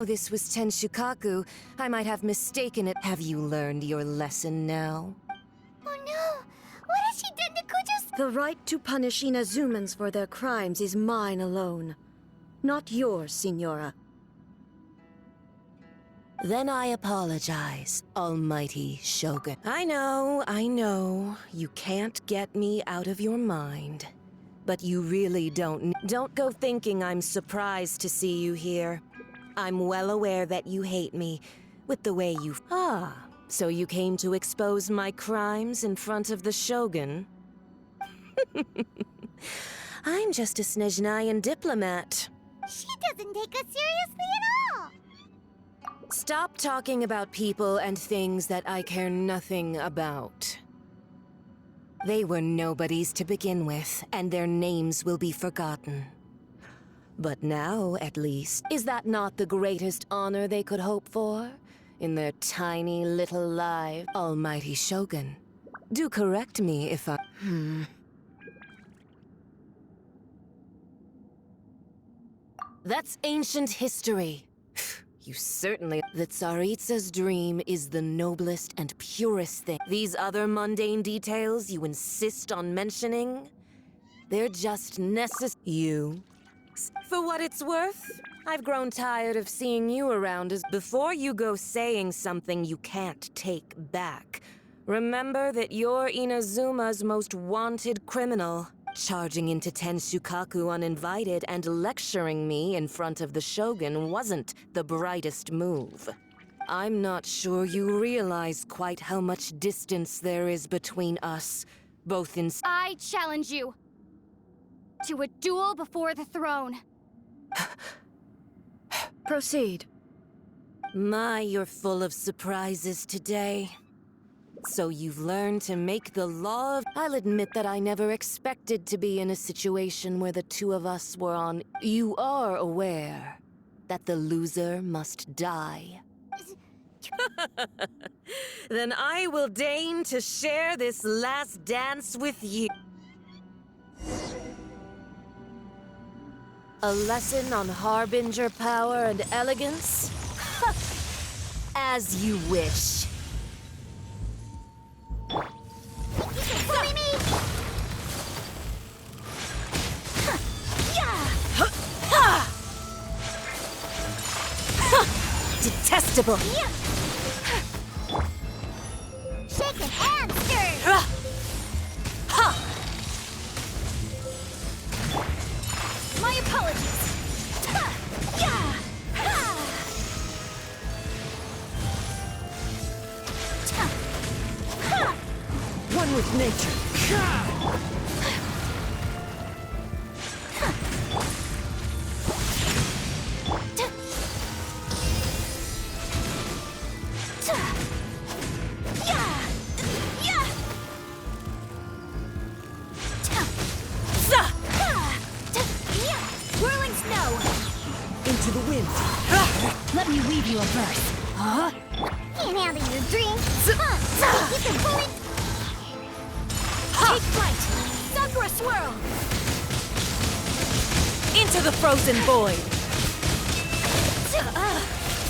This was Tenshukaku. I might have mistaken it. Have you learned your lesson now? Oh no! What has she done to Kujo's— The right to punish Inazumans for their crimes is mine alone. Not yours, Signora. Then I apologize, Almighty Shogun. I know. You can't get me out of your mind. But you really don't go thinking I'm surprised to see you here. I'm well aware that you hate me, with the way you— so you came to expose my crimes in front of the Shogun? I'm just a Snezhnayan diplomat. She doesn't take us seriously at all! Stop talking about people and things that I care nothing about. They were nobodies to begin with, and their names will be forgotten. But now, at least, is that not the greatest honor they could hope for? In their tiny little lives? Almighty Shogun, do correct me if I— That's ancient history. You certainly— The Tsaritsa's dream is the noblest and purest thing. These other mundane details you insist on mentioning, they're just necessary. For what it's worth, I've grown tired of seeing you around as— Before you go saying something you can't take back, remember that you're Inazuma's most wanted criminal. Charging into Tenshukaku uninvited and lecturing me in front of the Shogun wasn't the brightest move. I'm not sure you realize quite how much distance there is between us, both in— I challenge you to a duel before the throne. Proceed. My, you're full of surprises today. So you've learned to make the law of— I'll admit that I never expected to be in a situation where the two of us were on— You are aware that the loser must die. Then I will deign to share this last dance with you. A lesson on harbinger power and elegance? As you wish. Bully me! Detestable! Shaken and stirred! My apologies! One with nature. Whirling snow! Into the wind. Let me weave you a verse. Can't handle your dream. You can bully. Take flight! Sakura swirl! Into the frozen void.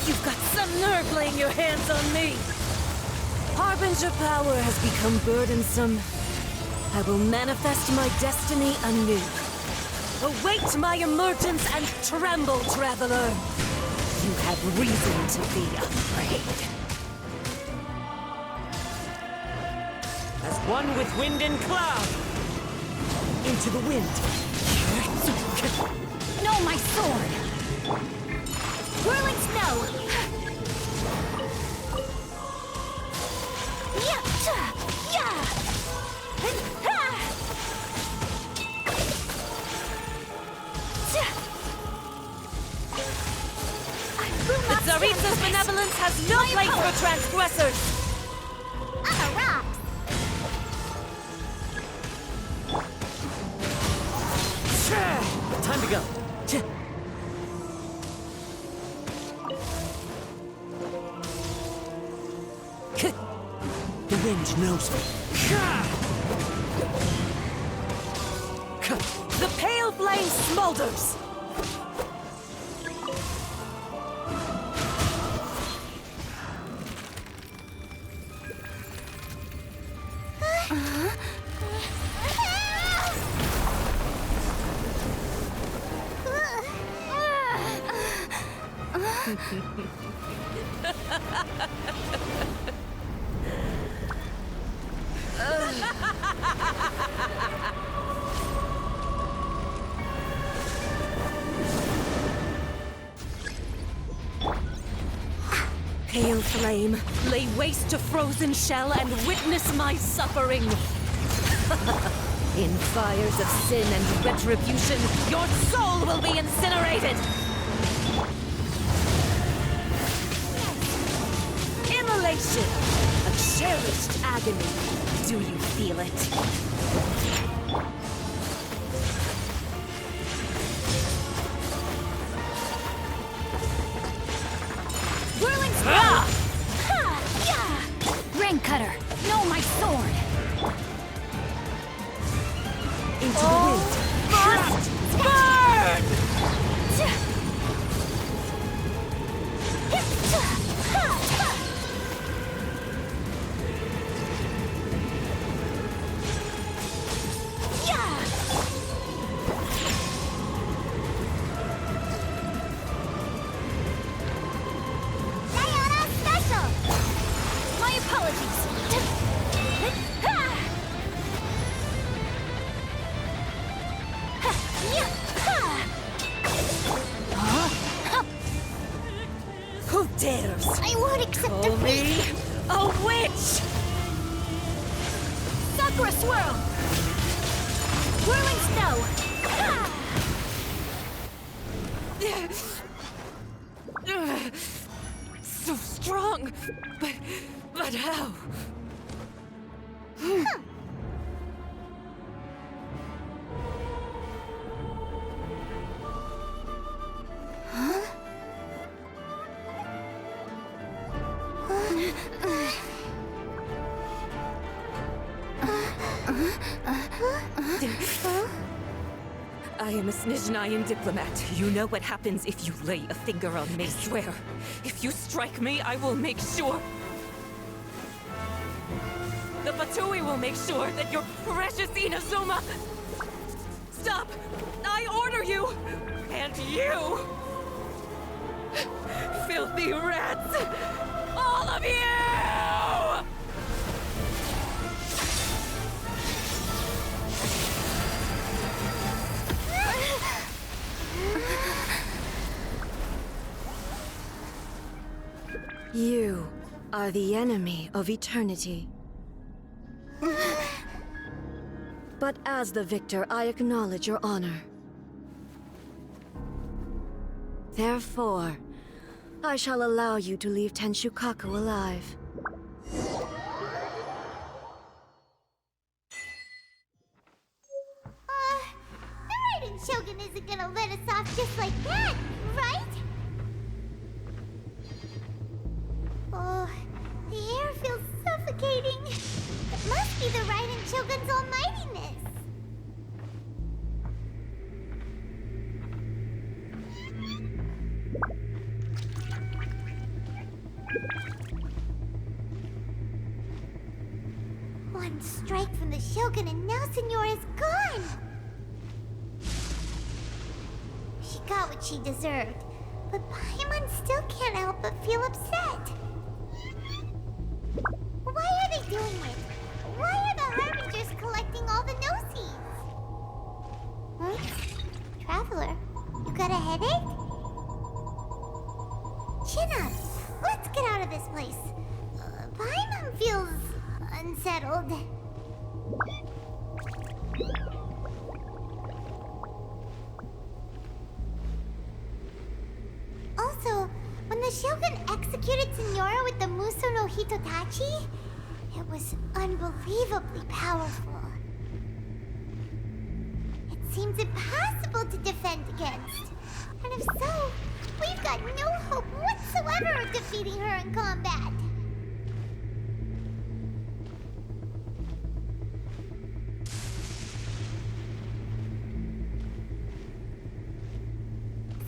You've got some nerve laying your hands on me. Harbinger power has become burdensome. I will manifest my destiny anew. Await my emergence and tremble, traveler. You have reason to be afraid. As one with wind and cloud. Into the wind. No, my sword! Whirling snow! The Tsaritsa's benevolence has no place for transgressors! I'm a rock! Time to go. The wind knows me. The pale flame smolders! Pale flame, lay waste to frozen shell and witness my suffering. In fires of sin and retribution, your soul will be incinerated! Immolation! A cherished agony. Do you feel it? Whirling Spell! Ha! Yeah! Ring Cutter, know my sword! Into the wind. Must burn! Diana Special! My apologies! Who dares? I won't accept Call defeat! me a witch! Sakura Swirl! Whirling Snow! So strong, but how? I am a Snezhnayan diplomat. You know what happens if you lay a finger on me. I swear, if you strike me, I will make sure. The Fatui will make sure that your precious Inazuma. Stop! I order you! And you! Filthy rats! All of you! You are the enemy of eternity. But as the victor, I acknowledge your honor. Therefore, I shall allow you to leave Tenshukaku alive. The Raiden Shogun isn't gonna let us off just like that, right? Oh, the air feels suffocating. It must be the Raiden Shogun's almightiness. One strike from the Shogun and now Senora's gone! She got what she deserved, but Paimon still can't help but feel upset. Why are they doing it? Why are the Harbingers collecting all the no-seeds? Huh? Traveler, you got a headache? Chin up! Let's get out of this place. Paimon feels unsettled. Also, when the Shogun executed Senora with the Muso no Hitotachi, it was unbelievably powerful. It seems impossible to defend against. And if so, we've got no hope whatsoever of defeating her in combat.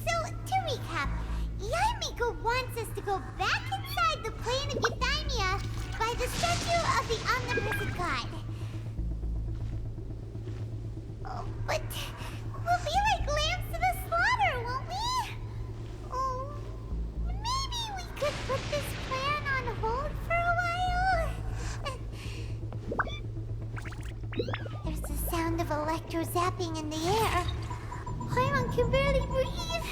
So, to recap, Yaimiko wants us to go back inside the plane of Euthymia by the statue of the omnipresent god. Oh, but we'll be like lambs to the slaughter, won't we? Oh, could put this plan on hold for a while? There's the sound of electro zapping in the air. Paimon can barely breathe.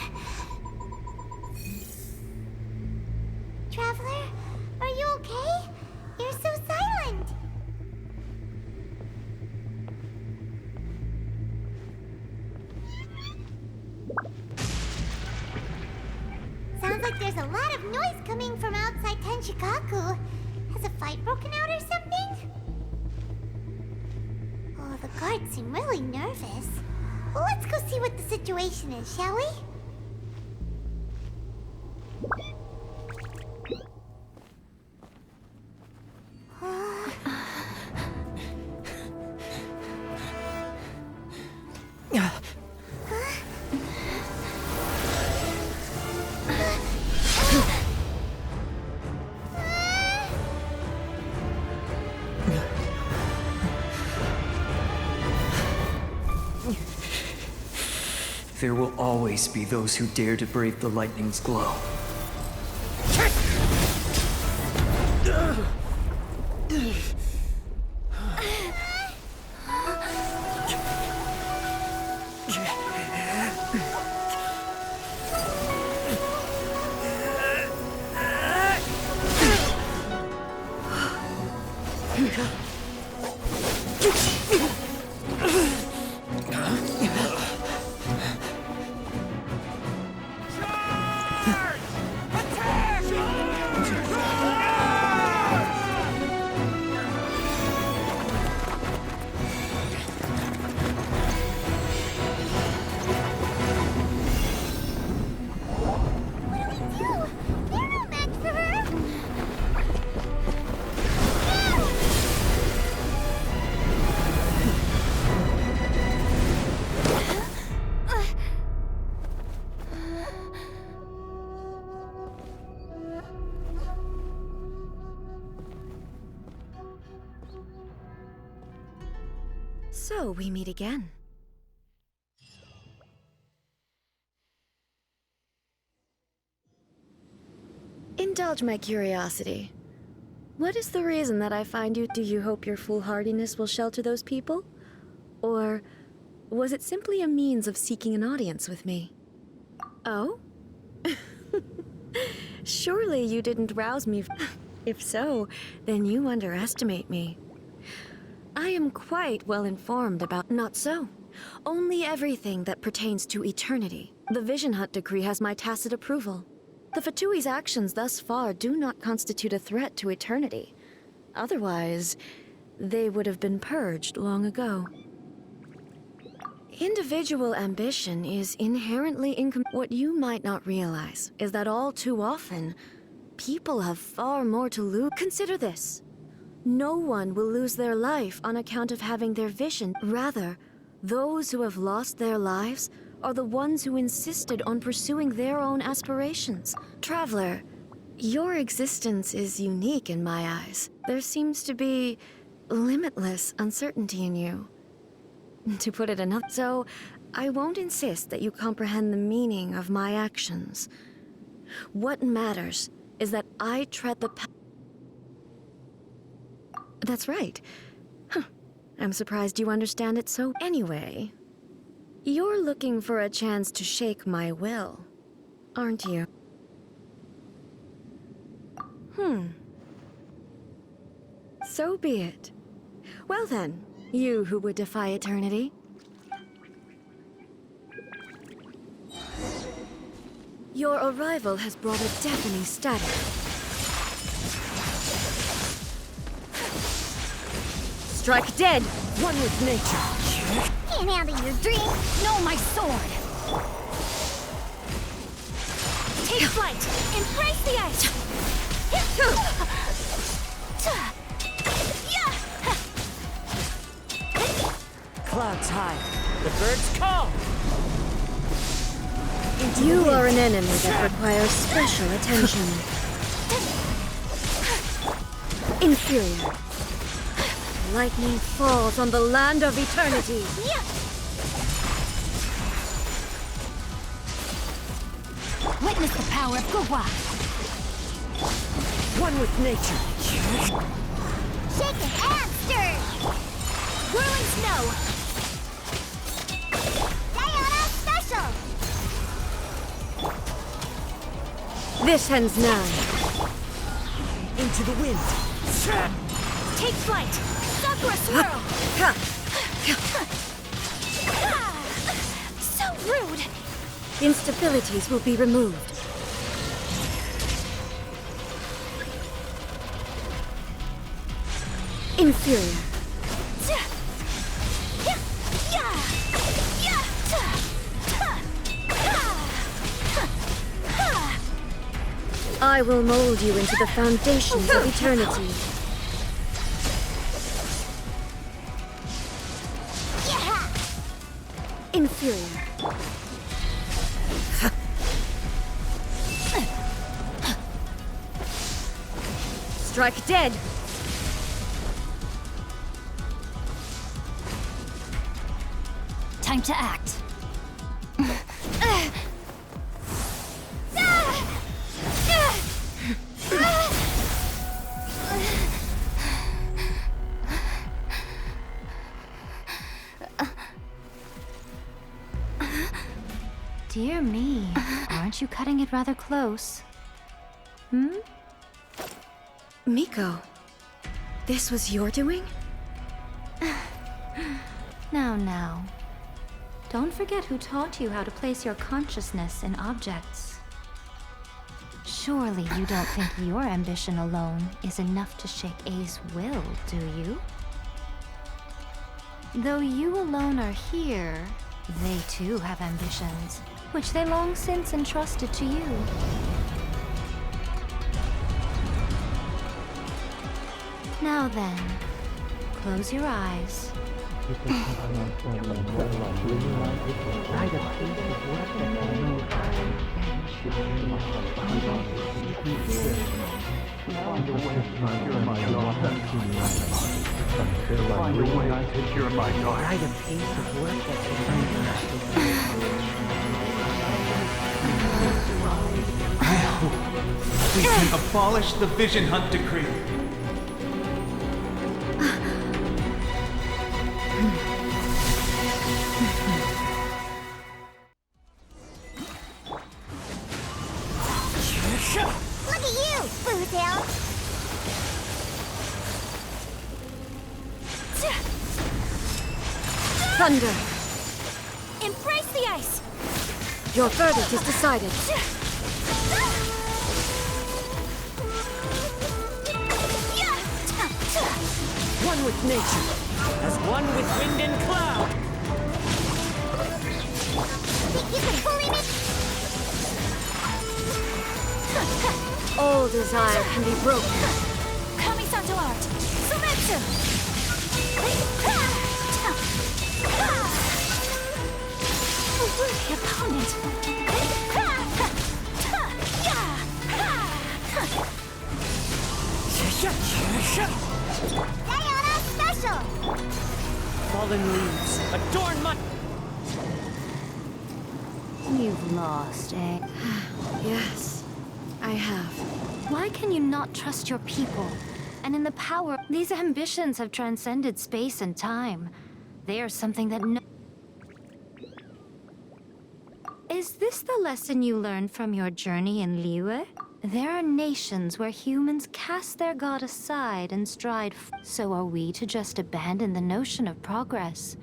Traveler, are you okay? You're so silent. Sounds like there's a lot of noise coming from outside Tenshikaku. Has a fight broken out or something? Oh, the guards seem really nervous. Well, let's go see what the situation is, shall we? There will always be those who dare to brave the lightning's glow. So we meet again. Indulge my curiosity. What is the reason that I find you? Do you hope your foolhardiness will shelter those people? Or was it simply a means of seeking an audience with me? Oh? Surely you didn't rouse me. If so, then you underestimate me. I am quite well informed about... Not so. Only everything that pertains to eternity. The Vision Hut decree has my tacit approval. The Fatui's actions thus far do not constitute a threat to eternity. Otherwise, they would have been purged long ago. Individual ambition is inherently What you might not realize is that all too often, people have far more to lose. Consider this. No one will lose their life on account of having their vision. Rather, those who have lost their lives are the ones who insisted on pursuing their own aspirations. Traveler, your existence is unique in my eyes. There seems to be limitless uncertainty in you. To put it another... So, I won't insist that you comprehend the meaning of my actions. What matters is that I tread the path... That's right. Huh. I'm surprised you understand it so... Anyway, you're looking for a chance to shake my will, aren't you? So be it. Well then, you who would defy eternity. Your arrival has brought a deafening static. Strike dead! One with nature. Can't handle your drink. No, my sword! Take flight! Embrace the ice! Clouds high. The birds call! You are an enemy that requires special attention. Inferior. Lightning falls on the land of eternity. Witness the power of Gugwa! One with nature. Shaken and stirred. Whirling snow. Diana special. This ends now. Into the wind. Take flight. Sakura swirl. So rude. Instabilities will be removed. Inferior. I will mold you into the foundations of eternity. Inferior. Strike dead! Time to act. Dear me, aren't you cutting it rather close? Miko, this was your doing? Now. Don't forget who taught you how to place your consciousness in objects. Surely you don't think your ambition alone is enough to shake A's will, do you? Though you alone are here, they too have ambitions, which they long since entrusted to you. Now then, close your eyes. I hope we can abolish the Vision Hunt Decree. Look at you, Bootail. Thunder! Embrace the ice! Your verdict is decided. One with nature, as one with wind and cloud. Think you can bully me? All desire can be broken. Kami-santo art! Sumetsu! The opponent! Diana special. Fallen leaves, adorn my... You've lost, eh? Yes, I have. Why can you not trust your people? And in the power, these ambitions have transcended space and time. They are something that no... Is this the lesson you learned from your journey in Liyue? There are nations where humans cast their god aside and stride so are we to just abandon the notion of progress?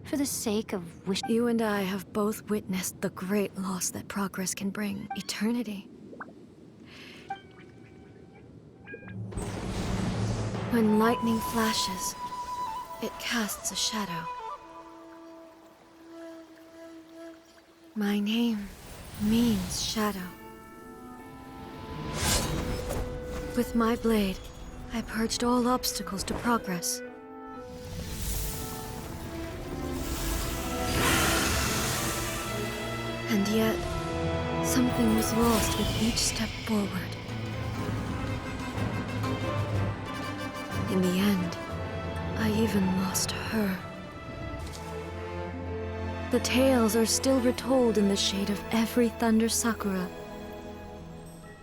For the sake of wish... You and I have both witnessed the great loss that progress can bring. Eternity. When lightning flashes, it casts a shadow. My name means shadow. With my blade, I purged all obstacles to progress. And yet, something was lost with each step forward. In the end, I even lost her. The tales are still retold in the shade of every Thunder Sakura.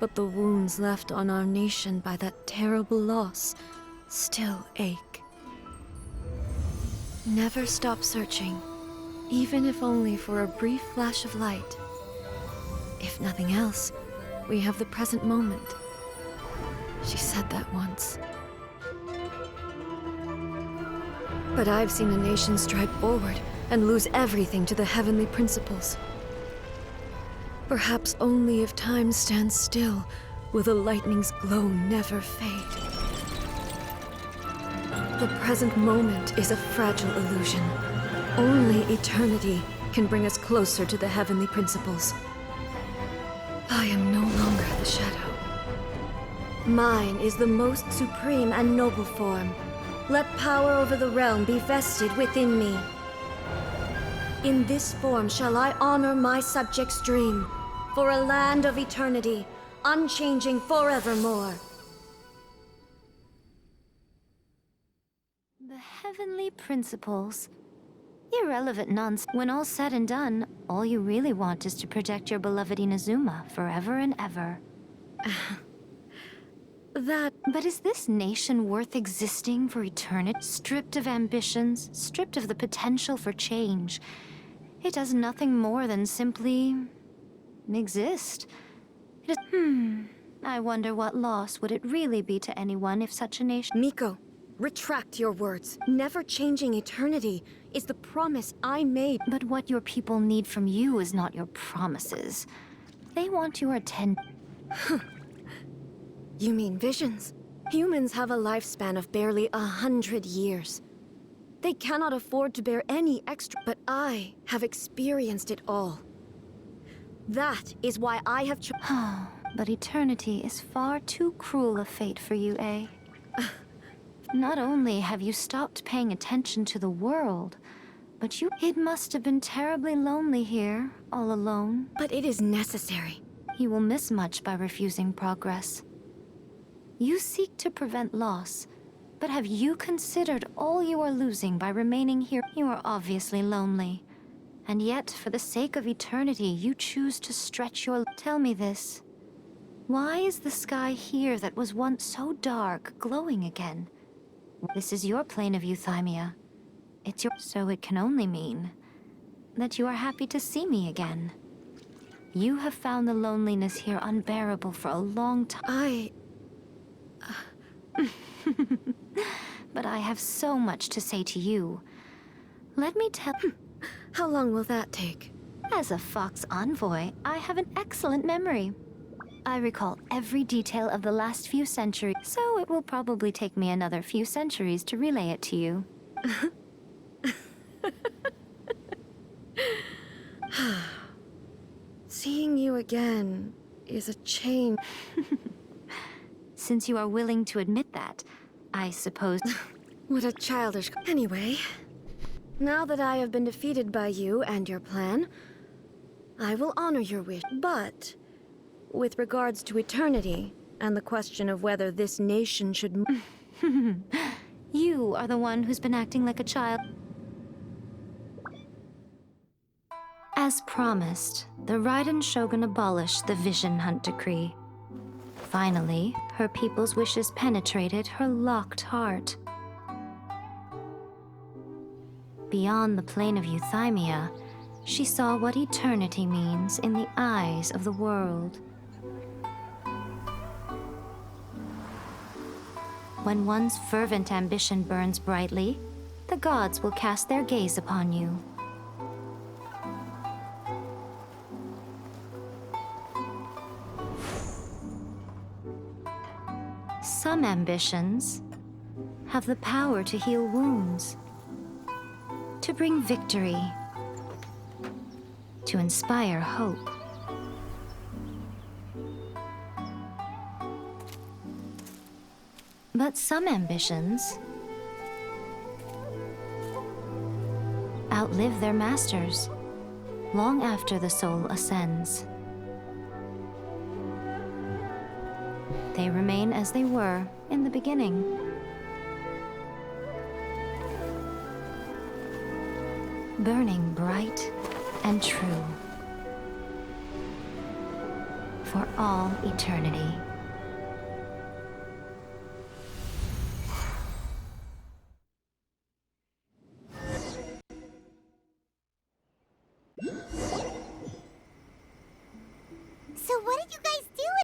But the wounds left on our nation by that terrible loss still ache. Never stop searching, even if only for a brief flash of light. If nothing else, we have the present moment. She said that once. But I've seen a nation stride forward and lose everything to the heavenly principles. Perhaps only if time stands still will the lightning's glow never fade. The present moment is a fragile illusion. Only eternity can bring us closer to the heavenly principles. I am no longer the shadow. Mine is the most supreme and noble form. Let power over the realm be vested within me. In this form shall I honor my subjects' dream, for a land of eternity, unchanging forevermore. The heavenly principles. Irrelevant nonsense. When all's said and done, all you really want is to protect your beloved Inazuma forever and ever. But is this nation worth existing for eternity? Stripped of ambitions, stripped of the potential for change. It does nothing more than simply exist. I wonder what loss would it really be to anyone if such a nation— Miko, retract your words. Never changing eternity is the promise I made. But what your people need from you is not your promises. They want your attention. You mean visions? Humans have a lifespan of barely 100 years. They cannot afford to bear any extra, but I have experienced it all. That is why I have But eternity is far too cruel a fate for you, eh? Not only have you stopped paying attention to the world, but it must have been terribly lonely here, all alone. But it is necessary. You will miss much by refusing progress. You seek to prevent loss, but have you considered all you are losing by remaining here? You are obviously lonely, and yet, for the sake of eternity, you choose to stretch your— Tell me this. Why is the sky here that was once so dark glowing again? This is your plane of euthymia. It's your— So it can only mean that you are happy to see me again. You have found the loneliness here unbearable for a long time. But I have so much to say to you. Let me tell— How long will that take? As a Fox envoy, I have an excellent memory. I recall every detail of the last few centuries, so it will probably take me another few centuries to relay it to you. Seeing you again is a change. Since you are willing to admit that, I suppose— What a childish— Anyway, now that I have been defeated by you and your plan, I will honor your wish. But with regards to eternity and the question of whether this nation should— You are the one who's been acting like a child. As promised, the Raiden Shogun abolished the Vision Hunt Decree. Finally, her people's wishes penetrated her locked heart. Beyond the plane of euthymia, she saw what eternity means in the eyes of the world. When one's fervent ambition burns brightly, the gods will cast their gaze upon you. Some ambitions have the power to heal wounds, to bring victory, to inspire hope. But some ambitions outlive their masters long after the soul ascends. They remain as they were in the beginning. Burning bright and true. for all eternity.